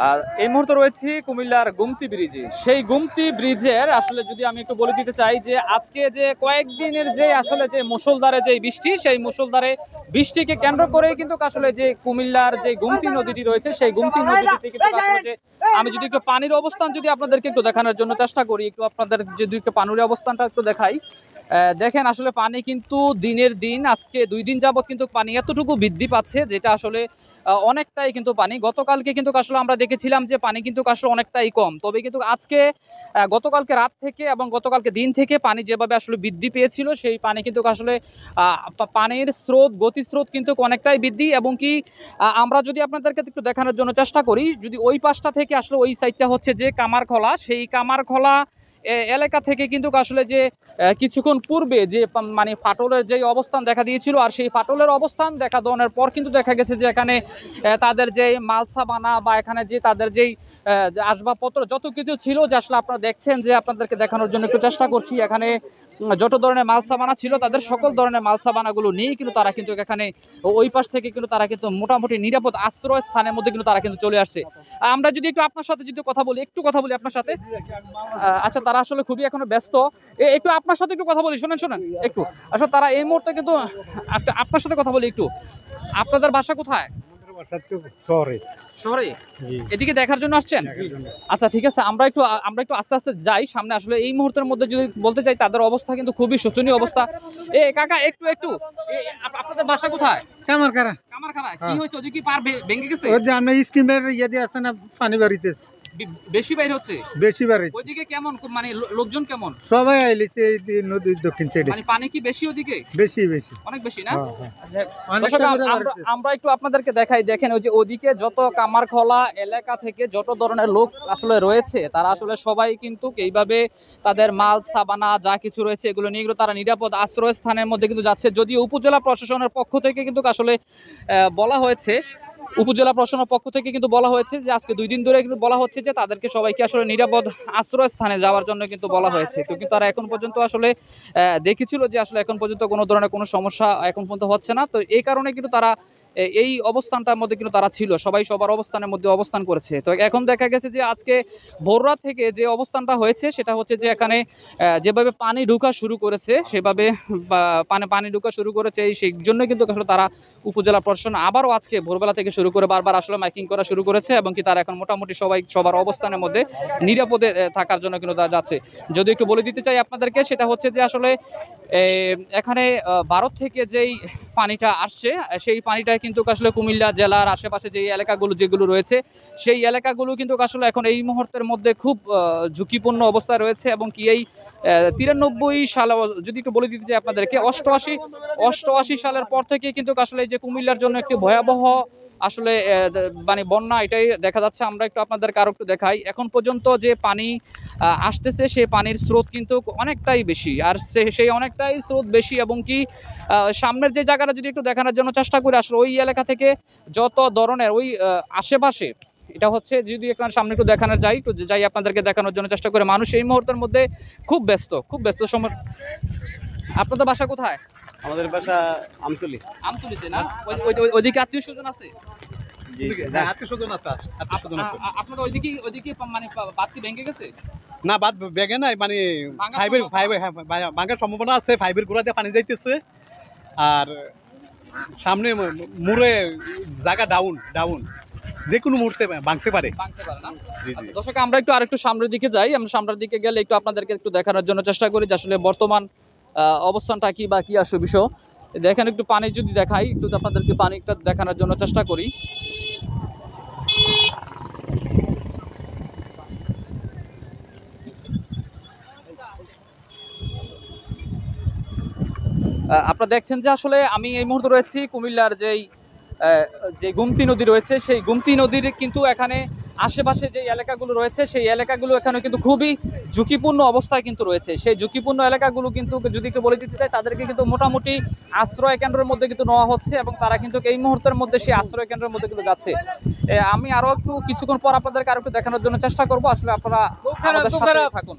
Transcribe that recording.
আর এই মুহূর্তে রয়েছি কুমিল্লার গুমতি ব্রিজে। সেই গুমতি ব্রিজের আসলে যদি আমি একটু বলে দিতে চাই যে আজকে যে কয়েকদিনের যে আসলে যে মুষলধারে যে বৃষ্টি, সেই মুষলধারে বৃষ্টিকে কেন্দ্র করেই কিন্তু আসলে যে কুমিল্লার যে গুমতি নদীটি রয়েছে, সেই গুমতি নদীটিতে কিন্তু আসলে যে আমি যদি একটু পানির অবস্থান যদি আপনাদেরকে একটু দেখানোর জন্য চেষ্টা করি, একটু আপনাদের যদি একটু পানির অবস্থানটা একটু দেখাই। দেখেন আসলে পানি কিন্তু দিনের দিন আজকে 2 দিন যাবত কিন্তু পানি এতটুকু বৃদ্ধি পাচ্ছে, যেটা আসলে অনেকটাই কিন্তু পানি। গতকালকে কিন্তু আসলে আমরা দেখেছিলাম যে পানি কিন্তু আসলে অনেকটাই কম, তবে কিন্তু আজকে গতকালকে রাত থেকে এবং গতকালকে দিন থেকে পানি যেভাবে আসলে বৃদ্ধি পেয়েছিল, সেই পানি কিন্তু আসলে পানির স্রোত গতিস্রোত কিন্তু অনেকটাই বৃদ্ধি। এবং কি আমরা যদি আপনাদেরকে একটু দেখানোর জন্য চেষ্টা করি, যদি ওই পাশটা থেকে আসলে ওই সাইডটা হচ্ছে যে কামারখোলা, সেই কামারখোলা এলাকা থেকে কিন্তু আসলে যে কিছুক্ষণ পূর্বে যে মানে ফাটলের যে অবস্থান দেখা দিয়েছিল, আর সেই ফাটলের অবস্থান দেখা দেওয়ার পর কিন্তু দেখা গেছে যে এখানে তাদের যে মালসাবানা বা এখানে যে তাদের যেই আসবাবপত্র যত কিছু ছিল, যে আসলে আপনারা দেখছেন যে আপনাদেরকে দেখানোর জন্য একটু চেষ্টা করছি, এখানে যত ধরনের মালসাবানা ছিল তাদের সকল ধরনের মালসাবানাগুলো নিয়ে কিন্তু তারা কিন্তু এখানে ওই পাশ থেকে কিন্তু তারা কিন্তু মোটামুটি নিরাপদ আশ্রয় স্থানের মধ্যে কিন্তু তারা কিন্তু চলে আসছে। আমরা যদি একটু আপনার সাথে যদি একটু কথা বলি আপনার সাথে। আচ্ছা, তারা আসলে খুবই এখনো ব্যস্ত, একটু আপনার সাথে একটু কথা বলি, শোনেন একটু। আসলে তারা এই মুহূর্তে কিন্তু আপনার সাথে কথা বলি একটু। আপনাদের বাসা কোথায়? শহরে। এদিকে দেখার জন্য আসছেন? আচ্ছা, ঠিক আছে, আমরা একটু আস্তে আস্তে যাই সামনে। আসলে এই মুহূর্তের মধ্যে যদি বলতে চাই, তাদের অবস্থা কিন্তু খুবই শোচনীয় অবস্থা। কাকা একটু আপনাদের বাসা কোথায়? কামারখাড়া। কি হয়েছে? ওদিকে কি পার ভেঙে গেছে? ওই যে আমি স্কিমের ইয়ে দিয়ে আছে না, পানি বাড়িতে বেশি বাইরে হচ্ছে? বেশি বাড়ি। ওইদিকে কেমন মানে লোকজন কেমন? সবাই আইলিছে এই নদীর দক্ষিণ সাইডে। মানে পানি কি বেশি ওদিকে? বেশি অনেক বেশি না? আমরা একটু আপনাদেরকে দেখাই। দেখেন ওই যে ওদিকে যত কামারখোলা এলাকা থেকে যত ধরনের লোক আসলে রয়েছে, তারা আসলে সবাই কিন্তু এইভাবে তাদের মাল সাবানা যা কিছু রয়েছে এগুলো নিয়ে তারা নিরাপদ আশ্রয় স্থানের মধ্যে কিন্তু যাচ্ছে। যদিও উপজেলা প্রশাসনের পক্ষ থেকে কিন্তু আসলে বলা হয়েছে, উপজেলা প্রশাসনের পক্ষ থেকে কিন্তু বলা হয়েছে যে আজকে 2 দিন ধরে কিন্তু বলা হচ্ছে যে তাদেরকে সবাইকে আসলে নিরাপদ আশ্রয় স্থানে যাওয়ার জন্য কিন্তু বলা হয়েছে। তো কিন্তু তারা এখন পর্যন্ত আসলে দেখেছিল যে আসলে এখন পর্যন্ত কোনো ধরনের কোনো সমস্যা এখন পর্যন্ত হচ্ছে না। তো এই কারণে কিন্তু তারা এই অবস্থানটার মধ্যে কিন্তু তারা ছিল, সবাই সবার অবস্থানের মধ্যে অবস্থান করেছে। তো এখন দেখা গেছে যে আজকে ভোররাত থেকে যে অবস্থানটা হয়েছে সেটা হচ্ছে যে এখানে যেভাবে পানি ঢোকা শুরু করেছে, সেভাবে পানি ঢোকা শুরু করেছে, সেই জন্য কিন্তু আসলে তারা উপজেলা প্রশাসন আবারও আজকে ভোরবেলা থেকে শুরু করে বারবার আসলে মাইকিং করা শুরু করেছে, এবং কি তারা এখন মোটামুটি সবাই সবার অবস্থানের মধ্যে নিরাপদে থাকার জন্য কিন্তু তারা যাচ্ছে। যদি একটু বলে দিতে চাই আপনাদেরকে, সেটা হচ্ছে যে আসলে এখানে ভারত থেকে যেই পানিটা আসছে, সেই পানিটা কিন্তু আসলে কুমিল্লা জেলার আশেপাশে যে এলাকাগুলো যেগুলো রয়েছে, সেই এলাকাগুলো কিন্তু আসলে এখন এই মুহূর্তের মধ্যে খুব ঝুঁকিপূর্ণ অবস্থায় রয়েছে। এবং কি এই 93 সালে যদি একটু বলে দিতে চাই আপনাদেরকে, 88 সালের পর থেকে কিন্তু আসলে এই যে কুমিল্লার জন্য একটি ভয়াবহ আসলে মানে বন্যা এটাই দেখা যাচ্ছে। আমরা একটু আপনাদেরকে আরো একটু দেখাই। এখন পর্যন্ত যে পানি আসতেছে, সেই পানির স্রোত কিন্তু অনেকটাই বেশি, আর সেই অনেকটাই স্রোত বেশি। এবং কি সামনের যে জায়গাটা যদি একটু দেখানোর জন্য চেষ্টা করি, আসলে ওই এলাকা থেকে যত ধরনের ওই আশেপাশে, এটা হচ্ছে যদি এখানে সামনে একটু দেখানো যাই, একটু যাই আপনাদেরকে দেখানোর জন্য চেষ্টা করে। মানুষ এই মুহূর্তের মধ্যে খুব ব্যস্ত সময়। আপনাদের বাসা কোথায়? আমাদের বাসা আমতলিতে না? ওইদিকে আত্মীয় স্বজন আছে? আপনাদের ওইদিকে মানে বাদ কি ভেঙে গেছে? না, বাদ বেগে নাই, মানে ভাঙার সম্ভাবনা আছে। ফাইবের গোড়া দিয়ে পানি যাইতেছে, আর সামনে মুড়ে জায়গা ডাউন, যে কোনো মুহূর্তে ভাঙতে পারে না? দর্শক, আমরা একটু আরেকটু সামনের দিকে যাই। আমরা সামনের দিকে গেলে একটু আপনাদেরকে একটু দেখানোর জন্য চেষ্টা করি যে আসলে বর্তমান অবস্থানটা কি বা কি আসলে বিষয়। দেখেন একটু পানি যদি দেখাই, একটু আপনাদেরকে পানিটা দেখানোর জন্য চেষ্টা করি। আপনারা দেখছেন যে আসলে আমি এই মুহূর্তে রয়েছি কুমিল্লার যে গুমতি নদী রয়েছে, সেই গুমতি নদীর কিন্তু এখানে আশেপাশে যে এলাকাগুলো রয়েছে, সেই এলাকাগুলো এখানে কিন্তু খুবই ঝুঁকিপূর্ণ অবস্থায় কিন্তু রয়েছে। সেই ঝুঁকিপূর্ণ এলাকাগুলো কিন্তু যদি একটু বলে দিতে চাই, তাদেরকে কিন্তু মোটামুটি আশ্রয় কেন্দ্রের মধ্যে কিন্তু নেওয়া হচ্ছে, এবং তারা কিন্তু এই মুহূর্তের মধ্যে সেই আশ্রয় কেন্দ্রের মধ্যে কিন্তু যাচ্ছে। আমি আরো একটু কিছুক্ষণ পর আপনাদেরকে আরো একটু দেখানোর জন্য চেষ্টা করবো। আসলে আপনারা আমাদের সাথে থাকুন।